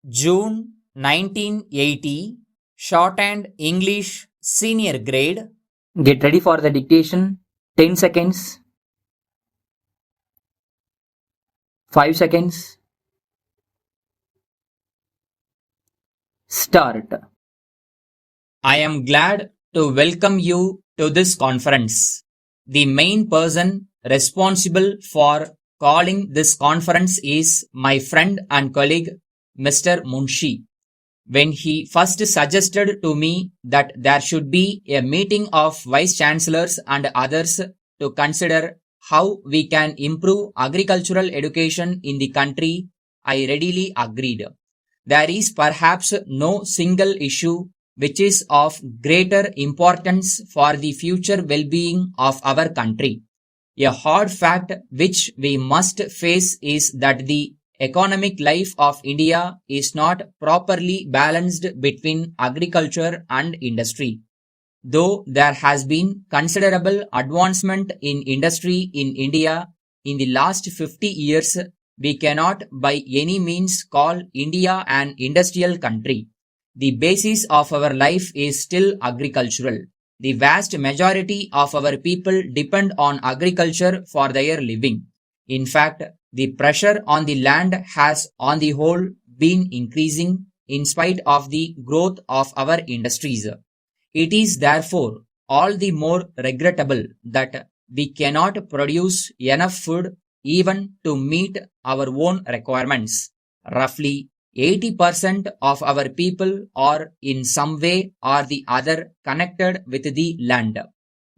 June 1980, Shorthand English Senior Grade. Get ready for the dictation. 10 seconds. 5 seconds. Start. I am glad to welcome you to this conference. The main person responsible for calling this conference is my friend and colleague, Mr. Munshi. When he first suggested to me that there should be a meeting of vice chancellors and others to consider how we can improve agricultural education in the country, I readily agreed. There is perhaps no single issue which is of greater importance for the future well-being of our country. A hard fact which we must face is that the economic life of India is not properly balanced between agriculture and industry. Though there has been considerable advancement in industry in India in the last 50 years, we cannot by any means call India an industrial country. The basis of our life is still agricultural. The vast majority of our people depend on agriculture for their living. In fact, the pressure on the land has on the whole been increasing in spite of the growth of our industries. It is therefore all the more regrettable that we cannot produce enough food even to meet our own requirements. Roughly 80% of our people are in some way or the other connected with the land.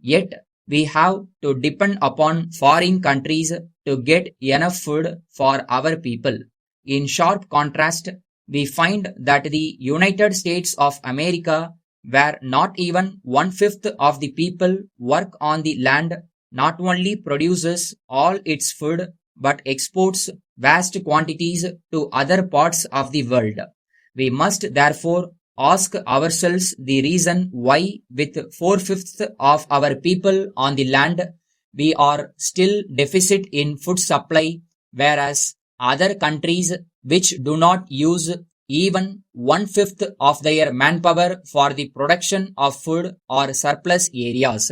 Yet, we have to depend upon foreign countries to get enough food for our people. In sharp contrast, we find that the United States of America, where not even 1/5 of the people work on the land, not only produces all its food but exports vast quantities to other parts of the world. We must therefore ask ourselves the reason why, with 4/5 of our people on the land, we are still deficit in food supply, whereas other countries which do not use even 1/5 of their manpower for the production of food are surplus areas.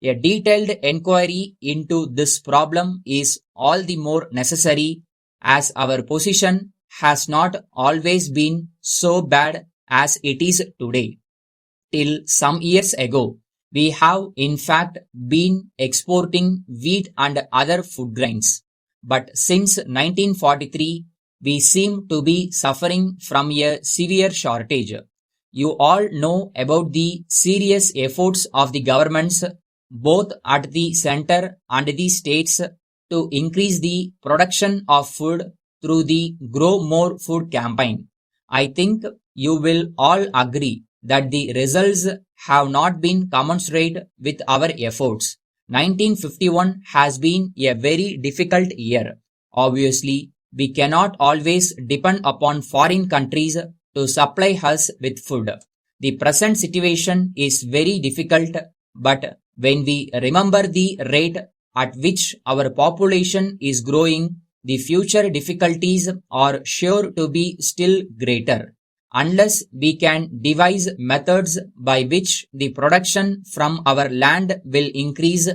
A detailed enquiry into this problem is all the more necessary as our position has not always been so bad as it is today. Till some years ago, we have in fact been exporting wheat and other food grains. But since 1943, we seem to be suffering from a severe shortage. You all know about the serious efforts of the governments both at the center and the states to increase the production of food through the Grow More Food campaign. I think you will all agree that the results have not been commensurate with our efforts. 1951 has been a very difficult year. Obviously, we cannot always depend upon foreign countries to supply us with food. The present situation is very difficult, but when we remember the rate at which our population is growing, the future difficulties are sure to be still greater. Unless we can devise methods by which the production from our land will increase,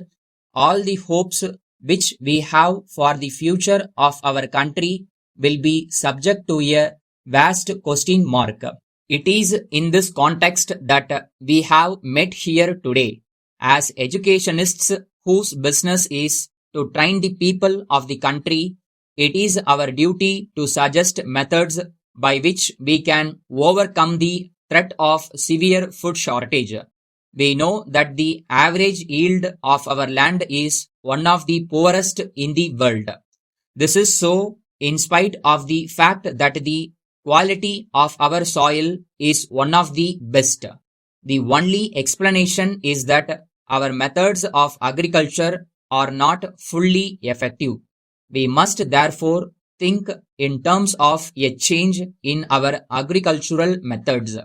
all the hopes which we have for the future of our country will be subject to a vast question mark. It is in this context that we have met here today. As educationists whose business is to train the people of the country, it is our duty to suggest methods by which we can overcome the threat of severe food shortage. We know that the average yield of our land is one of the poorest in the world. This is so in spite of the fact that the quality of our soil is one of the best. The only explanation is that our methods of agriculture are not fully effective. We must therefore think in terms of a change in our agricultural methods.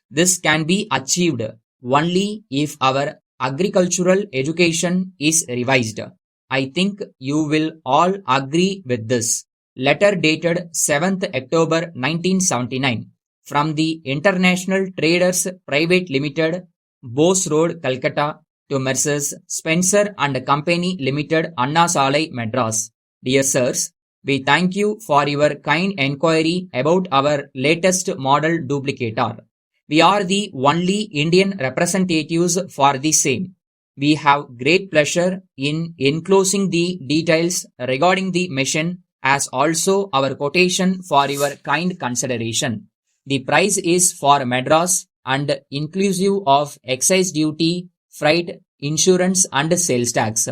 This can be achieved only if our agricultural education is revised. I think you will all agree with this. Letter dated 7th October 1979 from the International Traders Private Limited, Bose Road, Calcutta to Messrs. Spencer and Company Limited, Anna Salai, Madras. Dear Sirs, we thank you for your kind enquiry about our latest model duplicator. We are the only Indian representatives for the same. We have great pleasure in enclosing the details regarding the machine as also our quotation for your kind consideration. The price is for Madras and inclusive of excise duty, freight, insurance and sales tax.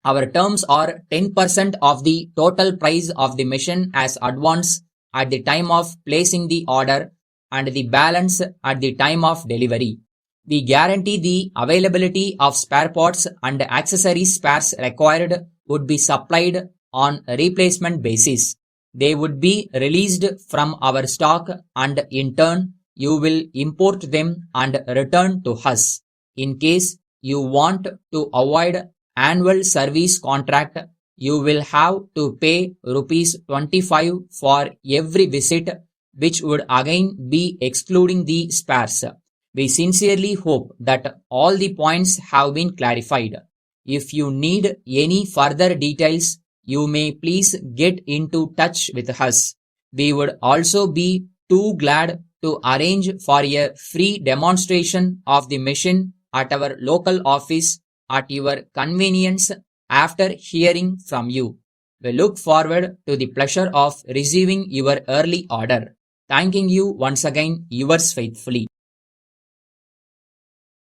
Our terms are 10% of the total price of the machine as advance at the time of placing the order and the balance at the time of delivery. We guarantee the availability of spare parts and accessory spares required would be supplied on a replacement basis. They would be released from our stock and in turn you will import them and return to us. In case you want to avoid annual service contract, you will have to pay rupees 25 for every visit, which would again be excluding the spares. We sincerely hope that all the points have been clarified. If you need any further details, you may please get into touch with us. We would also be too glad to arrange for a free demonstration of the machine at our local office at your convenience after hearing from you. We look forward to the pleasure of receiving your early order. Thanking you once again, yours faithfully.